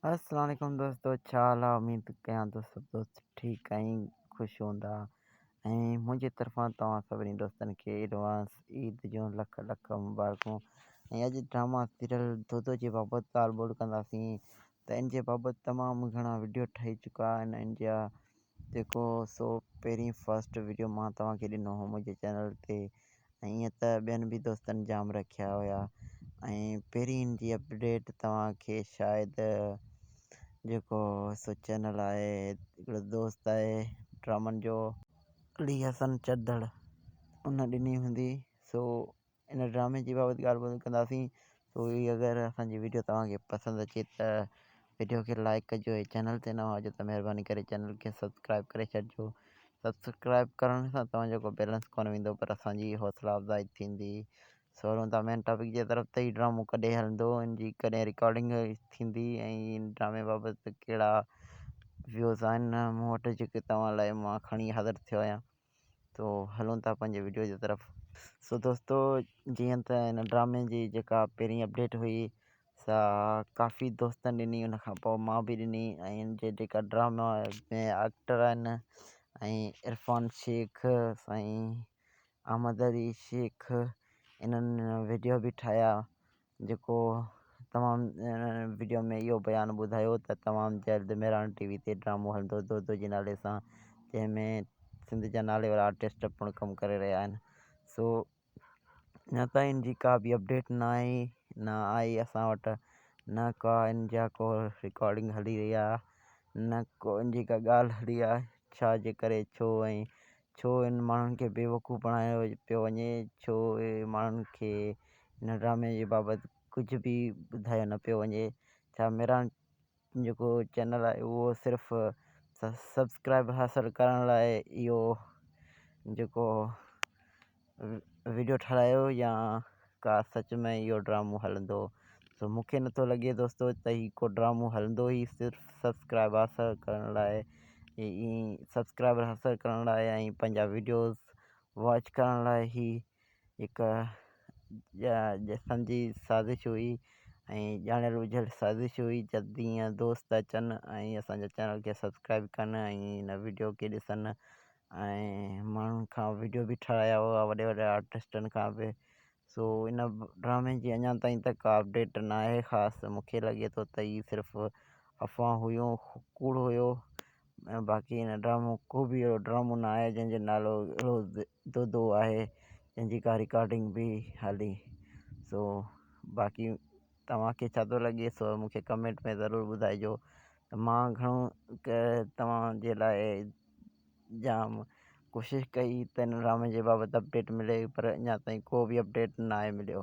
अस्सलाम वालेकुम दोस्तों, छा हाल आहे? उमेद कयां थो सभु दोस्त ठीकु ऐं ख़ुशि हूंदा। ऐं मुंहिंजी तरफ़ां तव्हां सभिनी दोस्तनि खे एडवांस ईद जूं लख लख मुबारकूं। ऐं अॼु ड्रामा सीरियल दूधो जे बाबति ॻाल्हि ॿोल कंदासीं। त इन जे बाबति तमामु घणा वीडियो ठही चुका आहिनि। इन जा जेको सो पहिरीं फस्ट वीडियो मां तव्हांखे ॾिनो हो मुंहिंजे चैनल ते, ऐं ईअं त ॿियनि बि दोस्तनि जाम रखिया हुया। ऐं पहिरीं इन जी अपडेट तव्हांखे शायदि जेको सो चैनल आहे, हिकिड़ो दोस्त आहे ड्रामनि जो अली हसन चदड़, उन ॾिनी हूंदी। सो इन ड्रामे जी बाबति ॻाल्हि ॿोल कंदासीं। सो ही अगरि असांजी वीडियो तव्हांखे पसंदि अचे त वीडियो खे लाइक कजो। ऐं चैनल ते नवां हुजो त महिरबानी करे चैनल खे सब्सक्राइब करे छॾिजो। सब्सक्राइब करण सां तव्हांजो को बैलेंस कोन वेंदो, पर असांजी हौसला अफ़ज़ाई थींदी। सो हलूं था मेन टॉपिक जे तरफ़। त ही ड्रामो कॾहिं हलंदो, इन जी कॾहिं रिकॉर्डिंग थींदी, ऐं इन ड्रामे बाबति कहिड़ा व्यूज़ आहिनि मूं वटि जेके तव्हां लाइ मां खणी हाज़िर थियो आहियां। तो हलूं था पंहिंजे वीडियो जी तरफ़। सो दोस्तो, जीअं त हिन ड्रामे जी जेका पहिरीं अपडेट हुई सा काफ़ी दोस्तनि ॾिनी, उन खां पोइ मां बि ॾिनी। ऐं इन जे जेका ड्रामा में एक्टर आहिनि, ऐं इरफ़ान शेख, साईं अहमद अली शेख, इन्हनि वीडियो बि ठाहिया। जेको तमामु वीडियो में इहो बयानु ॿुधायो त तमामु जल्द मेरान टीवी ते ड्रामो हलंदो दूधो जे नाले सां, जंहिंमें सिंध जा नाले वारा आर्टिस्ट पिणु कमु करे रहिया आहिनि। सो न त इन जी का बि अपडेट न आई असां वटि, न का इन जा को रिकॉर्डिंग हली रही आहे, न को इन जी का ॻाल्हि हली आहे। छा जे करे छो इन माण्हुनि खे बेवकूफ़ बणायो पियो वञे, छो माण्हुनि खे इन ड्रामे जे बाबति कुझु बि ॿुधायो न पियो वञे। छा मेरान जेको चैनल आहे उहो सिर्फ़ु सब्सक्राइब हासिलु करण लाइ इहो जेको वीडियो ठाहिरायो, या का सच में इहो ड्रामो हलंदो? सो मूंखे नथो लॻे दोस्तो त ही को ड्रामो हलंदो ई सिर्फ़ु सब्सक्राइब हासिलु करण लाइ, सब्सक्राइबर हासिलु करण लाइ, ऐं पंहिंजा वीडियोज़ वॉच करण लाइ ही हिकु सम्झी साज़िश हुई, ऐं ॼाणियल बुझियल साज़िश हुई। जल्दी ईअं दोस्त अचनि ऐं असांजे चैनल खे सब्सक्राइब कनि ऐं हिन वीडियो खे ॾिसनि, ऐं माण्हुनि खां वीडियो बि ठाहिराया हुआ, वॾे वॾे आर्टिस्टनि खां बि। सो इन ड्रामे जी अञा ताईं त का अपडेट न आहे ख़ासि। मूंखे लॻे थो त ही सिर्फ़ु अफ़वाह हुयूं, कूड़ हुयो। ऐं बाक़ी हिन ड्रामो को बि अहिड़ो ड्रामो न आहे जंहिंजो नालो रोज़ दूधो आहे, जंहिंजी का रिकॉर्डिंग बि हली। सो बाक़ी तव्हांखे छा थो लॻे, सो मूंखे कमेंट में ज़रूरु ॿुधाइजो। त मां घणो तव्हांजे लाइ जाम कोशिशि कई त हिन ड्रामे जे बाबति अपडेट मिले, पर अञा ताईं को बि अपडेट न आहे मिलियो।